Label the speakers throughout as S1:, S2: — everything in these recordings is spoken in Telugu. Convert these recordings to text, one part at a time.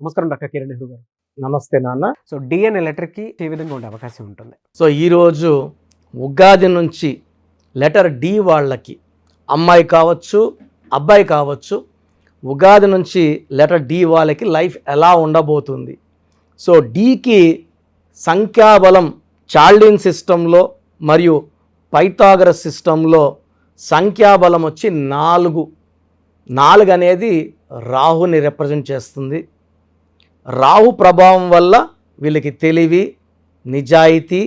S1: నమస్కారం డాక్టర్ కిరణ్ నెహ్రూ గారు.
S2: నమస్తే నాన్న.
S1: సో డిఎన్ఏ లెటర్కి ఏ విధంగా ఉండే అవకాశం ఉంటుంది?
S2: సో ఈరోజు ఉగాది నుంచి లెటర్ డి వాళ్ళకి, అమ్మాయి కావచ్చు అబ్బాయి కావచ్చు, ఉగాది నుంచి లెటర్ డి వాళ్ళకి లైఫ్ ఎలా ఉండబోతుంది. సో డికి సంఖ్యాబలం చాల్డిన్ సిస్టంలో మరియు పైథాగరస్ సిస్టంలో సంఖ్యాబలం వచ్చి 4 అనేది రాహుని రిప్రజెంట్ చేస్తుంది. రాహు ప్రభావం వల్ల వీళ్ళకి తెలివి, నిజాయితీ,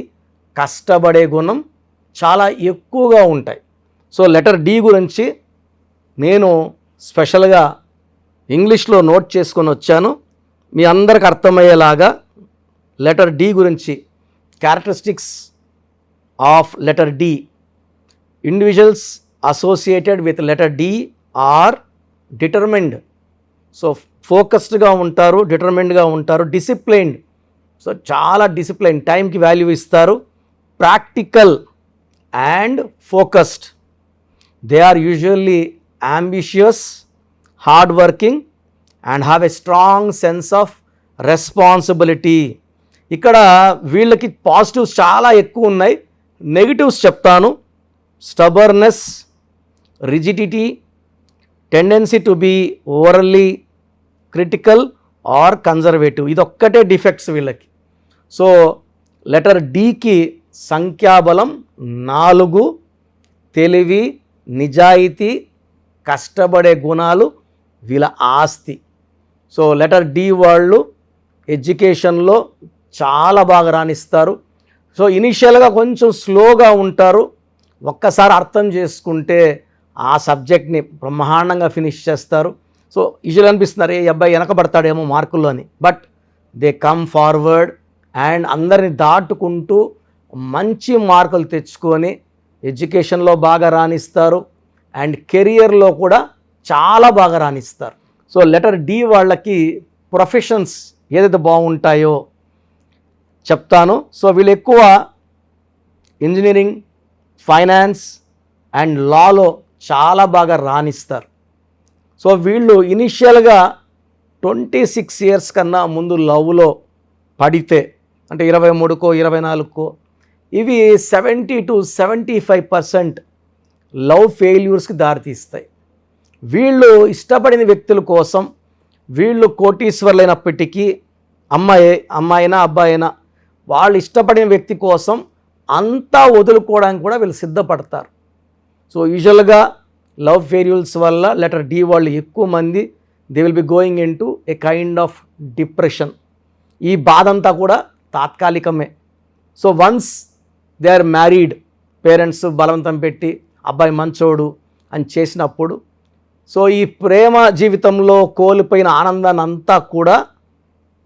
S2: కష్టపడే గుణం చాలా ఎక్కువగా ఉంటాయి. సో లెటర్ డి గురించి నేను స్పెషల్గా ఇంగ్లీష్లో నోట్ చేసుకొని వచ్చాను. మీ అందరికి అర్థమయ్యేలాగా లెటర్ డి గురించి characteristics of letter D. Individuals associated with letter D are determined. So ఫోకస్డ్గా ఉంటారు, డిటర్మిన్డ్గా ఉంటారు, డిసిప్లైన్డ్. సో చాలా డిసిప్లైన్, టైంకి వాల్యూ ఇస్తారు, practical and focused. They are usually ambitious, hard working and have a strong sense of responsibility. ఇక్కడ వీళ్ళకి పాజిటివ్స్ చాలా ఎక్కువ ఉన్నాయి, నెగిటివ్స్ చెప్తాను. Stubbornness, rigidity, tendency to be overly critical or conservative. ఇదొక్కటే డిఫెక్ట్స్ వీళ్ళకి. సో లెటర్ డికి సంఖ్యాబలం 4, తెలివి, నిజాయితీ, కష్టపడే గుణాలు వీళ్ళ ఆస్తి. సో లెటర్ డి వాళ్ళు ఎడ్యుకేషన్లో చాలా బాగా రాణిస్తారు. సో ఇనీషియల్గా కొంచెం స్లోగా ఉంటారు. ఒక్కసారి అర్థం చేసుకుంటే ఆ సబ్జెక్ట్ని బ్రహ్మాండంగా ఫినిష్ చేస్తారు. సో యూజువల్ అనిపిస్తున్నారు ఏ అబ్బాయి వెనకబడతాడేమో మార్కుల్లో అని. But they come forward and అందరిని దాటుకుంటూ మంచి మార్కులు తెచ్చుకొని ఎడ్యుకేషన్లో బాగా రాణిస్తారు అండ్ కెరియర్లో కూడా చాలా బాగా రాణిస్తారు. సో లెటర్ డి వాళ్ళకి ప్రొఫెషన్స్ ఏదైతే బాగుంటాయో చెప్తాను. సో వీళ్ళు ఎక్కువ ఇంజనీరింగ్, ఫైనాన్స్ అండ్ లాలో చాలా బాగా రాణిస్తారు. సో వీళ్ళు ఇనిషియల్గా 26 ఇయర్స్ కన్నా ముందు లవ్లో పడితే, అంటే 23కో 24కో, ఇవి 70 to 75% లవ్ ఫెయిల్యూర్స్కి దారితీస్తాయి. వీళ్ళు ఇష్టపడిన వ్యక్తుల కోసం వీళ్ళు కోటీశ్వర్లైనప్పటికీ, అమ్మాయినా అబ్బాయినా, వాళ్ళు ఇష్టపడిన వ్యక్తి కోసం అంతా వదులుకోవడానికి కూడా వీళ్ళు సిద్ధపడతారు. సో యూజువల్గా లవ్ ఫెయిల్యూర్స్ వల్ల లెటర్ డి వాళ్ళు ఎక్కువ మంది they will be going into a kind of depression. ఈ బాధ అంతా కూడా తాత్కాలికమే. So once they are married, parents బలవంతం పెట్టి అబ్బాయి మంచోడు అని చేసినప్పుడు, సో ఈ ప్రేమ జీవితంలో కోల్పోయిన ఆనందాన్ని అంతా కూడా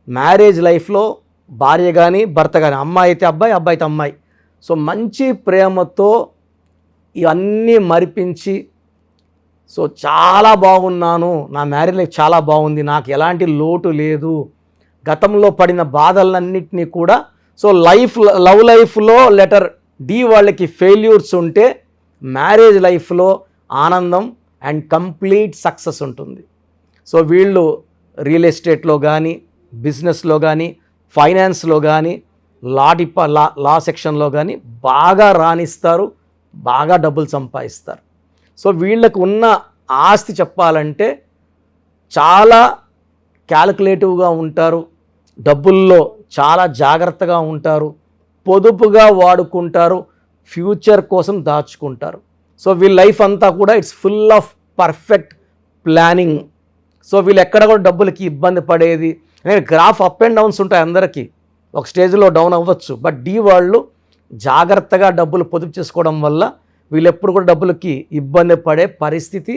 S2: మ్యారేజ్ లైఫ్లో భార్య కానీ భర్త కానీ, అమ్మాయి అయితే అబ్బాయి, అబ్బాయి అయితే అమ్మాయి, సో మంచి ప్రేమతో ఇవన్నీ మరిపించి, సో చాలా బాగున్నాను, నా మ్యారేజ్ లైఫ్ చాలా బాగుంది, నాకు ఎలాంటి లోటు లేదు, గతంలో పడిన బాధలన్నింటినీ కూడా, సో లవ్ లైఫ్లో లెటర్ డి వాళ్ళకి ఫెయిల్యూర్స్ ఉంటే మ్యారేజ్ లైఫ్లో ఆనందం అండ్ కంప్లీట్ సక్సెస్ ఉంటుంది. సో వీళ్ళు రియల్ ఎస్టేట్లో కానీ, బిజినెస్లో కానీ, ఫైనాన్స్లో కానీ, లా సెక్షన్లో కానీ బాగా రాణిస్తారు, బాగా డబ్బులు సంపాదిస్తారు. సో వీళ్ళకు ఉన్న ఆస్తి చెప్పాలంటే చాలా క్యాలిక్యులేటివ్గా ఉంటారు, డబ్బుల్లో చాలా జాగ్రత్తగా ఉంటారు, పొదుపుగా వాడుకుంటారు, ఫ్యూచర్ కోసం దాచుకుంటారు. సో వీళ్ళ లైఫ్ అంతా కూడా it's full of perfect planning. So వీళ్ళు ఎక్కడ కూడా డబ్బులకి ఇబ్బంది పడేది, గ్రాఫ్ అప్ అండ్ డౌన్స్ ఉంటాయి అందరికీ, ఒక స్టేజ్లో డౌన్ అవ్వచ్చు. బట్ డి వాళ్ళు జాగ్రత్తగా డబ్బులు పొదుపు చేసుకోవడం వల్ల వీళ్ళు ఎప్పుడు కూడా డబ్బులకి ఇబ్బంది పడే పరిస్థితి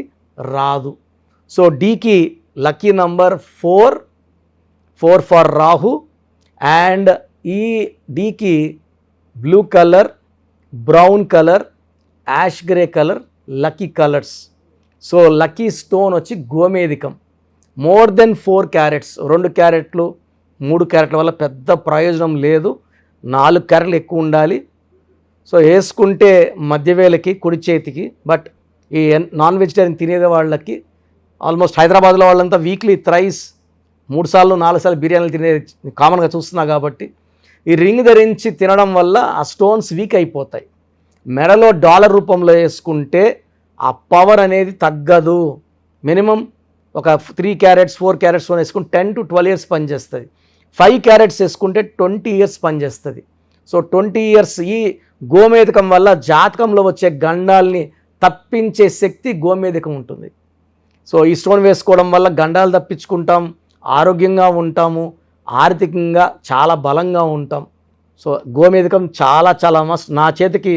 S2: రాదు. సో డీకి lucky number 4 for Rahu. And ఈ డీకి blue colour, brown colour, ash grey colour lucky colours. So lucky stone వచ్చి గోమేధికం. మోర్ దెన్ 4 క్యారెట్స్, 2 క్యారెట్లు 3 క్యారెట్ల వల్ల పెద్ద ప్రయోజనం లేదు, 4 క్యారెట్లు ఎక్కువ ఉండాలి. సో వేసుకుంటే మధ్యవేళకి, కుడి చేతికి. బట్ ఈ నాన్ వెజిటేరియన్ తినే వాళ్ళకి, ఆల్మోస్ట్ హైదరాబాద్లో వాళ్ళంతా వీక్లీ థ్రైస్ 3 సార్లు 4 సార్లు బిర్యానీలు తినే కామన్గా చూస్తున్నా కాబట్టి ఈ రింగ్ ధరించి తినడం వల్ల ఆ స్టోన్స్ వీక్ అయిపోతాయి. మెడలో డాలర్ రూపంలో వేసుకుంటే ఆ పవర్ అనేది తగ్గదు. మినిమం ఒక 3 క్యారెట్స్ 4 క్యారెట్స్ వేసుకుంటే 10 to 12 years పనిచేస్తుంది. 5 క్యారెట్స్ వేసుకుంటే 20 years పనిచేస్తుంది. సో 20 years ఈ గోమేధికం వల్ల జాతకంలో వచ్చే గండాల్ని తప్పించే శక్తి గోమేధికం ఉంటుంది. సో ఈ స్టోన్ వేసుకోవడం వల్ల గండాలు తప్పించుకుంటాం, ఆరోగ్యంగా ఉంటాము, ఆర్థికంగా చాలా బలంగా ఉంటాం. సో గోమేధికం చాలా చాలా మస్ట్. నా చేతికి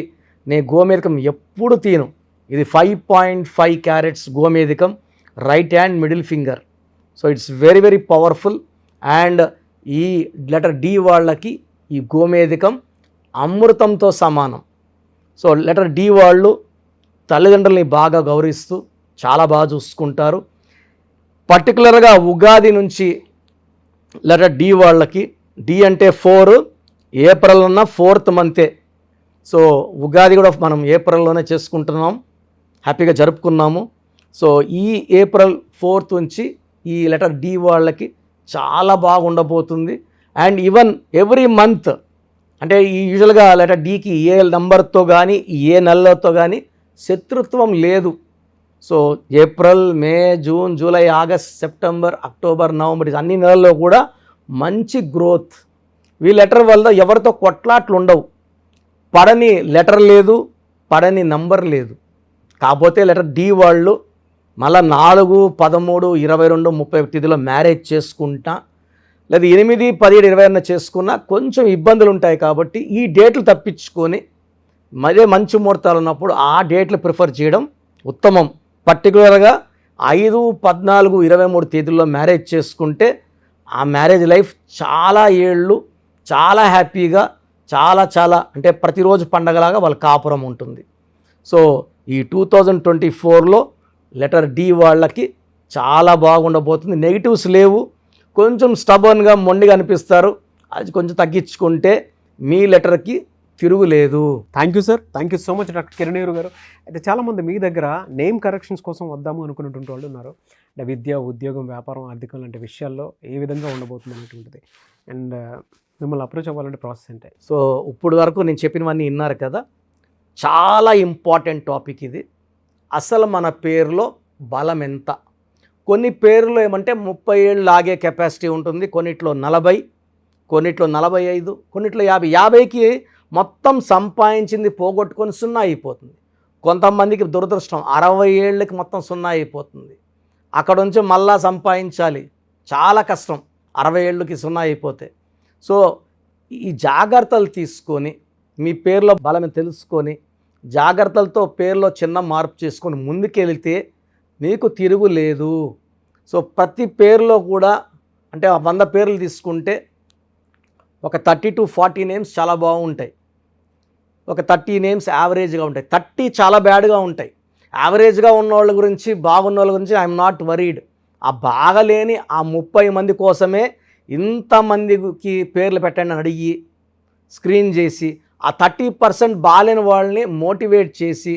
S2: నేను గోమేధికం ఎప్పుడు తీను. ఇది 5.5 క్యారెట్స్ గోమేధికం, right hand middle finger. So it's very very powerful. And ఈ లెటర్ డి వాళ్ళకి ఈ గోమేధికం అమృతంతో సమానం. సో లెటర్ డి వాళ్ళు తల్లిదండ్రుల్ని బాగా గౌరవిస్తూ చాలా బాగా చూసుకుంటారు. పర్టికులర్గా ఉగాది నుంచి లెటర్ డి వాళ్ళకి, డి అంటే 4, ఏప్రిల్ ఉన్న 4th మంతే. సో ఉగాది కూడా మనం ఏప్రిల్లోనే చేసుకుంటున్నాం, హ్యాపీగా జరుపుకున్నాము. సో ఈ ఏప్రిల్ 4th నుంచి ఈ లెటర్ డి వాళ్ళకి చాలా బాగా ఉండబోతుంది. అండ్ ఈవెన్ ఎవ్రీ మంత్, అంటే ఈ యూజువల్గా లెటర్ డికి ఏ నెంబర్తో కానీ ఏ నెలలతో కానీ శత్రుత్వం లేదు. So April, May, June, July, August, September, October, November అన్ని నెలల్లో కూడా మంచి గ్రోత్. ఈ లెటర్ వల్ల ఎవరితో కొట్లాట్లు ఉండవు. పడని లెటర్ లేదు, పడని నంబర్ లేదు. కాకపోతే లెటర్ డి వాళ్ళు మళ్ళీ 4, 13, 22, 30 తేదీలో మ్యారేజ్ చేసుకుంటా, లేదా 8, 17, 20 చేసుకున్నా కొంచెం ఇబ్బందులు ఉంటాయి. కాబట్టి ఈ డేట్లు తప్పించుకొని మరే మంచి ముహూర్తాలు ఉన్నప్పుడు ఆ డేట్లు ప్రిఫర్ చేయడం ఉత్తమం. పర్టికులర్గా 5, 14, 23 తేదీల్లో మ్యారేజ్ చేసుకుంటే ఆ మ్యారేజ్ లైఫ్ చాలా ఏళ్ళు చాలా హ్యాపీగా, చాలా చాలా అంటే ప్రతిరోజు పండగలాగా వాళ్ళ కాపురం ఉంటుంది. సో ఈ 2024లో లెటర్ డి వాళ్ళకి చాలా బాగుండబోతుంది. నెగిటివ్స్ లేవు. కొంచెం స్టబర్న్గా మొండిగా అనిపిస్తారు, అది కొంచెం తగ్గించుకుంటే మీ లెటర్కి తిరుగులేదు.
S1: Thank you sir, thank you so much doctor Kiran గారు. అయితే చాలామంది మీ దగ్గర నేమ్ కరెక్షన్స్ కోసం వద్దాము అనుకున్నటువంటి వాళ్ళు ఉన్నారు. అంటే విద్య, ఉద్యోగం, వ్యాపారం, ఆర్థికం లాంటి విషయాల్లో ఏ విధంగా ఉండబోతుంది అనేటువంటిది. అండ్ మిమ్మల్ని అప్రోచ్ అవ్వాలంటే ప్రాసెస్ ఏంటి?
S2: సో ఇప్పుడు వరకు నేను చెప్పినవన్నీ విన్నారు కదా, చాలా ఇంపార్టెంట్ టాపిక్ ఇది. అసలు మన పేరులో బలం ఎంత? కొన్ని పేర్లు ఏమంటే 30 ఏళ్ళు లాగే కెపాసిటీ ఉంటుంది, కొన్నిట్లో 40, కొన్నిట్లో 45, కొన్నిట్లో 50. 50కి మొత్తం సంపాదించింది పోగొట్టుకొని 0 అయిపోతుంది. కొంతమందికి దురదృష్టం 60 ఏళ్ళకి మొత్తం 0 అయిపోతుంది. అక్కడ నుంచి మళ్ళా సంపాదించాలి, చాలా కష్టం 60 ఏళ్ళకి 0 అయిపోతే. సో ఈ జాగ్రత్తలు తీసుకొని మీ పేరులో బలం తెలుసుకొని జాగ్రత్తలతో పేరులో చిన్న మార్పు చేసుకొని ముందుకెళ్తే మీకు తిరుగులేదు. సో ప్రతి పేరులో కూడా అంటే 100 పేర్లు తీసుకుంటే ఒక 30 to 40 నేమ్స్ చాలా బాగుంటాయి, ఒక 30 నేమ్స్ యావరేజ్గా ఉంటాయి, 30 చాలా బ్యాడ్గా ఉంటాయి. యావరేజ్గా ఉన్న వాళ్ళ గురించి, బాగున్న వాళ్ళ గురించి ఐఎమ్ నాట్ వరీడ్. ఆ బాగలేని ఆ 30 మంది కోసమే ఇంతమందికి పేర్లు పెట్టండి అని అడిగి స్క్రీన్ చేసి ఆ 30% బాలేని వాళ్ళని మోటివేట్ చేసి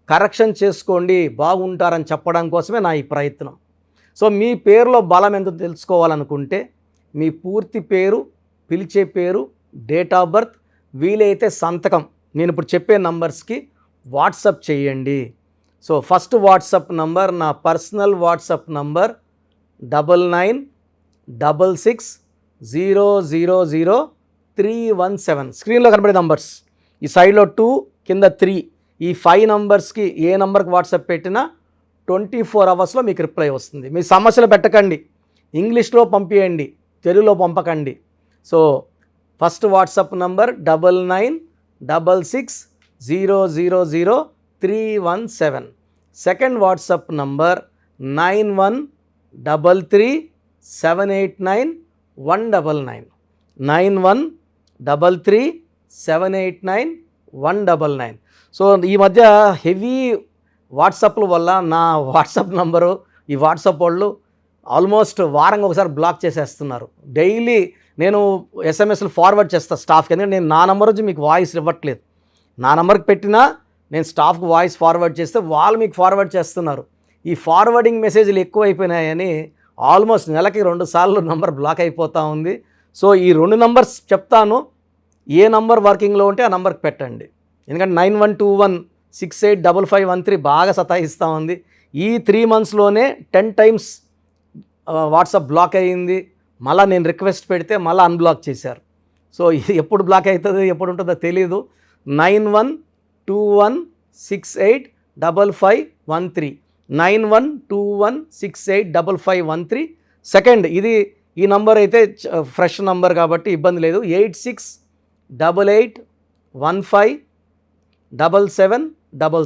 S2: కరెక్షన్ చేసుకోండి, బాగుంటారని చెప్పడం కోసమే నా ఈ ప్రయత్నం. సో మీ పేరులో బలం ఎంత తెలుసుకోవాలనుకుంటే మీ పూర్తి పేరు, పిలిచే పేరు, డేట్ ఆఫ్ బర్త్, వీలైతే సంతకం నేను ఇప్పుడు చెప్పే నంబర్స్కి వాట్సప్ చేయండి. సో ఫస్ట్ వాట్సప్ నంబర్ నా పర్సనల్ వాట్సప్ నంబర్ 9966000317. స్క్రీన్లో కనబడే నంబర్స్, ఈ సైడ్లో 2, కింద 3, ఈ 5 నంబర్స్కి ఏ నంబర్కి వాట్సాప్ పెట్టినా 24 అవర్స్లో మీకు రిప్లై వస్తుంది. మీ సమస్యలు పెట్టకండి, ఇంగ్లీష్లో పంపించండి, తెలుగులో పంపకండి. So first WhatsApp number 9966000317. Second WhatsApp number 9133789199 9133789199. So ఈ మధ్య హెవీ వాట్సాప్ల వల్ల నా వాట్సాప్ నంబరు ఈ వాట్సాప్ వాళ్ళు ఆల్మోస్ట్ వారంగా ఒకసారి బ్లాక్ చేసేస్తున్నారు. డైలీ నేను ఎస్ఎంఎస్లు ఫార్వర్డ్ చేస్తాను స్టాఫ్కి, ఎందుకంటే నేను నా నెంబర్ నుంచి మీకు వాయిస్ ఇవ్వట్లేదు. నా నెంబర్కి పెట్టినా నేను స్టాఫ్కి వాయిస్ ఫార్వర్డ్ చేస్తే వాళ్ళు మీకు ఫార్వర్డ్ చేస్తున్నారు. ఈ ఫార్వర్డింగ్ మెసేజ్లు ఎక్కువైపోయినాయని ఆల్మోస్ట్ నెలకి 2 సార్లు నంబర్ బ్లాక్ అయిపోతూ ఉంది. సో ఈ 2 నంబర్స్ చెప్తాను, ఏ నంబర్ వర్కింగ్లో ఉంటే ఆ నంబర్కి పెట్టండి. ఎందుకంటే 9121685513 బాగా సతాయిస్తూ ఉంది. ఈ 3 monthsలోనే 10 times వాట్సాప్ బ్లాక్ అయ్యింది. మళ్ళీ నేను రిక్వెస్ట్ పెడితే మళ్ళీ అన్బ్లాక్ చేశారు. సో ఇది ఎప్పుడు బ్లాక్ అవుతుందో ఎప్పుడు ఉంటుందో తెలీదు. 9121685513 9121685513. సెకండ్ ఇది ఈ నంబర్ అయితే ఫ్రెష్ నంబర్ కాబట్టి ఇబ్బంది లేదు. 8688157777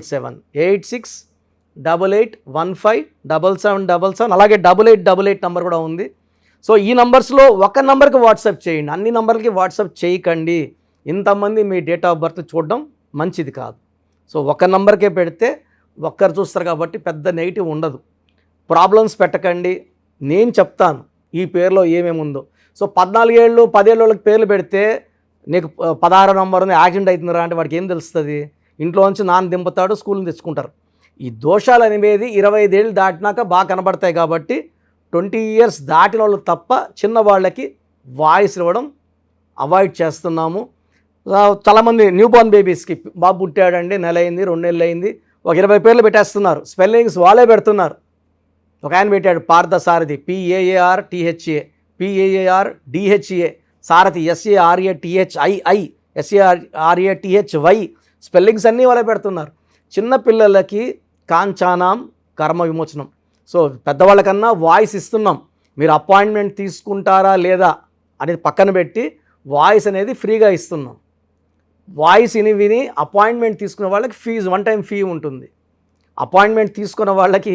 S2: 8688157777 అలాగే 8888 నంబర్ కూడా ఉంది. సో ఈ నంబర్స్లో ఒక నంబర్కి వాట్సాప్ చేయండి, అన్ని నంబర్లకి వాట్సాప్ చేయకండి. ఇంతమంది మీ డేట్ ఆఫ్ బర్త్ చూడడం మంచిది కాదు. సో ఒక నంబర్కే పెడితే ఒక్కరు చూస్తారు కాబట్టి పెద్ద నెగిటివ్ ఉండదు. ప్రాబ్లమ్స్ పెట్టకండి, నేను చెప్తాను ఈ పేరులో ఏమేమి ఉందో. సో 14 ఏళ్ళు 10 ఏళ్ళ వాళ్ళకి పేర్లు పెడితే నీకు 16 నంబర్ ఉంది యాక్సిడెంట్ అవుతుందిరా అంటే వాడికి ఏం తెలుస్తుంది? ఇంట్లో నుంచి నాన్న దింపుతాడు, స్కూల్ని తెచ్చుకుంటారు. ఈ దోషాలు అనేవి 25 ఏళ్ళు దాటినాక బాగా కనబడతాయి కాబట్టి 20 years దాటిన వాళ్ళు తప్ప చిన్న వాళ్ళకి వాయిస్ ఇవ్వడం అవాయిడ్ చేస్తున్నాము. చాలామంది న్యూ బోర్న్ బేబీస్కి బాబు పుట్టాడండి, నెల అయింది 2 నెలలు అయింది, ఒక 20 పేర్లు పెట్టేస్తున్నారు. స్పెల్లింగ్స్ వాళ్ళే పెడుతున్నారు. ఒక ఆయన పెట్టాడు పార్థసారథి PAARTHA PAARDHA, సారథి SARATHII SARATHY, స్పెల్లింగ్స్ అన్నీ వాళ్ళే పెడుతున్నారు. చిన్నపిల్లలకి కాంచానాం కర్మ విమోచనం. సో పెద్దవాళ్ళకన్నా వాయిస్ ఇస్తున్నాం. మీరు అపాయింట్మెంట్ తీసుకుంటారా లేదా అనేది పక్కన పెట్టి వాయిస్ అనేది ఫ్రీగా ఇస్తున్నాం. వాయిస్ విని అపాయింట్మెంట్ తీసుకునే వాళ్ళకి ఫీజు 1 time ఫీ ఉంటుంది. అపాయింట్మెంట్ తీసుకున్న వాళ్ళకి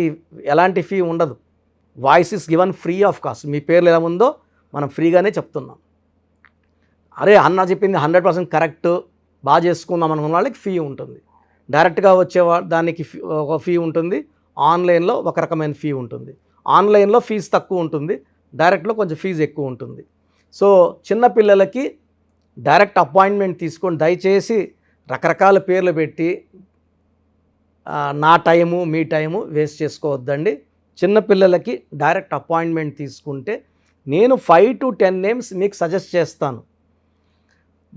S2: ఎలాంటి ఫీ ఉండదు. Voice is given free of cost. మీ పేర్లు ఎలా ఉందో మనం ఫ్రీగానే చెప్తున్నాం. అరే అన్న చెప్పింది 100% కరెక్ట్, బాగా చేసుకుందాం అనుకున్న వాళ్ళకి ఫీ ఉంటుంది. డైరెక్ట్గా వచ్చే దానికి ఒక ఫీ ఉంటుంది, ఆన్లైన్లో ఒక రకమైన ఫీ ఉంటుంది. ఆన్లైన్లో ఫీజు తక్కువ ఉంటుంది, డైరెక్ట్లో కొంచెం ఫీజు ఎక్కువ ఉంటుంది. సో చిన్నపిల్లలకి డైరెక్ట్ అపాయింట్మెంట్ తీసుకొని దయచేసి రకరకాల పేర్లు పెట్టి నా టైము మీ టైము వేస్ట్ చేసుకోవద్దండి. చిన్నపిల్లలకి డైరెక్ట్ అపాయింట్మెంట్ తీసుకుంటే నేను 5 to 10 names మీకు సజెస్ట్ చేస్తాను.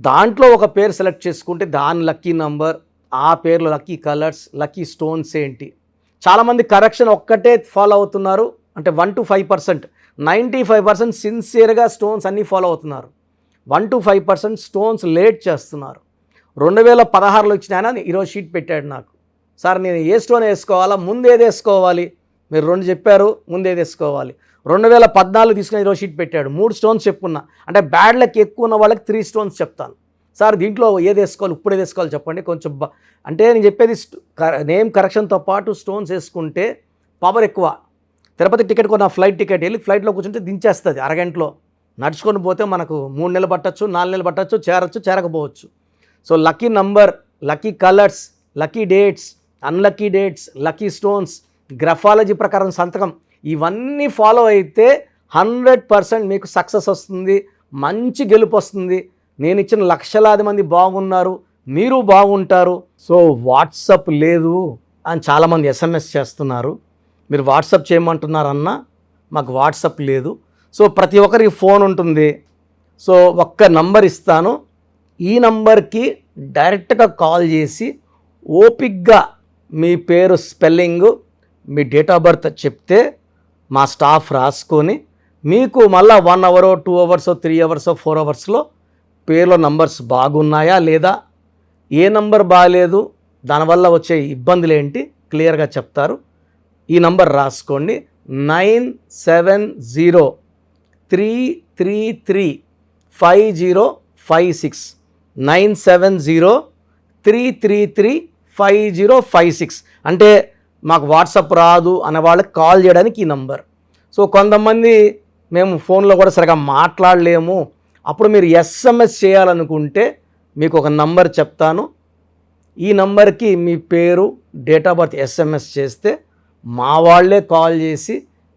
S2: దాంట్లో ఒక పేరు సెలెక్ట్ చేసుకుంటే దాని లక్కీ నంబర్, ఆ పేర్లో లక్కీ కలర్స్, లక్కీ స్టోన్స్ ఏంటి. చాలామంది కరెక్షన్ ఒక్కటే ఫాలో అవుతున్నారు, అంటే 1 to 5%. 95% సిన్సియర్గా స్టోన్స్ అన్నీ ఫాలో అవుతున్నారు. 1 to 5% స్టోన్స్ లేట్ చేస్తున్నారు. 2016లో ఇచ్చిన ఆయన ఈరోజు షీట్ పెట్టాడు నాకు, సార్ నేను ఏ స్టోన్ వేసుకోవాలా, ముందు ఏది వేసుకోవాలి, మీరు 2 చెప్పారు, ముందు ఏది వేసుకోవాలి. 2014 తీసుకుని ఈరోజు షీట్ పెట్టాడు, 3 stones చెప్పుకున్నా. అంటే బ్యాడ్ లక్ ఎక్కువ ఉన్న వాళ్ళకి 3 stones చెప్తాను. సార్ దీంట్లో ఏది వేసుకోవాలి, ఇప్పుడు ఏది వేసుకోవాలి చెప్పండి కొంచెం అంటే నేను చెప్పేది నేమ్ కరెక్షన్తో పాటు స్టోన్స్ వేసుకుంటే పవర్ ఎక్కువ. తిరుపతి టికెట్ కొన్న ఫ్లైట్ టికెట్ వెళ్ళి ఫ్లైట్లో కూర్చుంటే దించేస్తుంది అరగంటలో. నడుచుకొని పోతే మనకు 3 నెలలు పట్టచ్చు, 4 నెలలు పట్టచ్చు, చేరచ్చు, చేరకపోవచ్చు. So lucky number, lucky colours, lucky dates, unlucky dates, lucky stones, graphology ప్రకారం సంతకం, ఇవన్నీ ఫాలో అయితే 100% మీకు సక్సెస్ వస్తుంది, మంచి గెలుపు వస్తుంది. నేను ఇచ్చిన లక్షలాది మంది బాగున్నారు, మీరు బాగుంటారు. సో వాట్సాప్ లేదు అని చాలామంది SMS చేస్తున్నారు. మీరు వాట్సాప్ చేయమంటున్నారన్నా, మాకు వాట్సాప్ లేదు. సో ప్రతి ఒక్కరికి ఫోన్ ఉంటుంది. సో ఒక్క నంబర్ ఇస్తాను, ఈ నంబర్కి డైరెక్ట్గా కాల్ చేసి ఓపిక్గా మీ పేరు spelling, me date of birth చెప్తే మా స్టాఫ్ రాసుకొని మీకు మళ్ళీ 1 hour 2 hours 3 hours 4 hoursలో పేర్లో నంబర్స్ బాగున్నాయా లేదా, ఏ నంబర్ బాగాలేదు, దానివల్ల వచ్చే ఇబ్బందులు ఏంటి క్లియర్గా చెప్తారు. ఈ నంబర్ రాసుకోండి, 9703335056 9703335056. అంటే మాకు వాట్సాప్ రాదు అనే వాళ్ళకి కాల్ చేయడానికి ఈ నంబర్. సో కొంతమంది మేము ఫోన్లో కూడా సరిగా మాట్లాడలేము, అప్పుడు మీరు SMS చేయాలనుకుంటే మీకు ఒక నంబర్ చెప్తాను. ఈ నంబర్కి మీ పేరు, డేట్ ఆఫ్ బర్త్ SMS చేస్తే మా వాళ్ళే కాల్ చేసి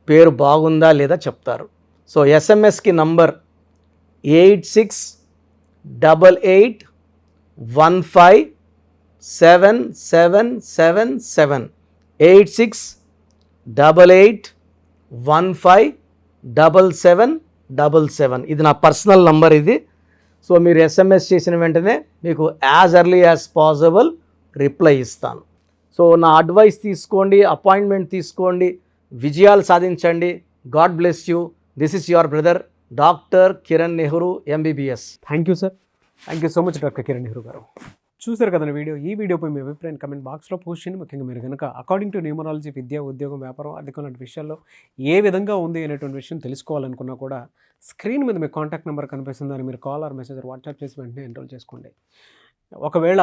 S2: పేరు బాగుందా లేదా చెప్తారు. సో SMSకి నంబర్ 8688157777 868815 7777. ఇది నా పర్సనల్ నంబర్ ఇది. సో మీరు ఎస్ఎంఎస్ చేసిన వెంటనే మీకు as early as possible reply ఇస్తాను. సో నా అడ్వైస్ తీసుకోండి, అపాయింట్మెంట్ తీసుకోండి, విజయాలు సాధించండి. God bless you. This is your brother doctor Kiran Nehru MBBS.
S1: Thank you sir. Thank you so much doctor Kiran Nehru garu. చూసారు కదండి వీడియో. ఈ వీడియోపై మీ అభిప్రాయం కమెంట్ బాక్స్లో పోస్ట్ చేయండి. ముఖ్యంగా మీరు కనుక అకార్డింగ్ టు న్యూమరాలజీ విద్య, ఉద్యోగం, వ్యాపారం, ఆర్థికం లాంటి విషయాల్లో ఏ విధంగా ఉంది అనేటువంటి విషయం తెలుసుకోవాలనుకున్నా కూడా స్క్రీన్ మీద మీ కాంటాక్ట్ నెంబర్ కనిపిస్తుంది. దాన్ని మీరు కాల్ ఆర్ మెసేజ్ వాట్సాప్ చేసి వెంటనే ఎన్రోల్ చేసుకోండి. ఒకవేళ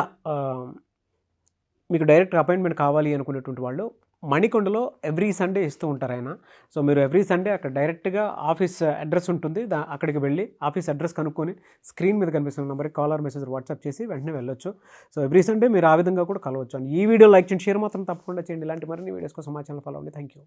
S1: మీకు డైరెక్ట్ అపాయింట్మెంట్ కావాలి అనుకునేటువంటి వాళ్ళు మణికొండలో ఎవ్రీ సండే ఇస్తూ ఉంటారు ఆయన. సో మీరు ఎవ్రీ సండే అక్కడ డైరెక్ట్గా ఆఫీస్ అడ్రస్ ఉంటుంది, అక్కడికి వెళ్ళి ఆఫీస్ అడ్రస్ కనుక్కొని స్క్రీన్ మీద కనిపిస్తున్న నెంబర్కి కాల్ ఆర్ మెసేజ్ వాట్సాప్ చేసి వెంటనే వెళ్ళొచ్చు. సో ఎవ్రీ సండే మీరు ఆ విధంగా కూడా కలవచ్చు. అండ్ ఈ వీడియో లైక్ చేయండి, షేర్ మాత్రం తప్పకుండా చేయండి. ఇలాంటి మరిన్ని వీడియోస్ కోసం మా ఛానల్ ఫాలో అవ్వండి. Thank you.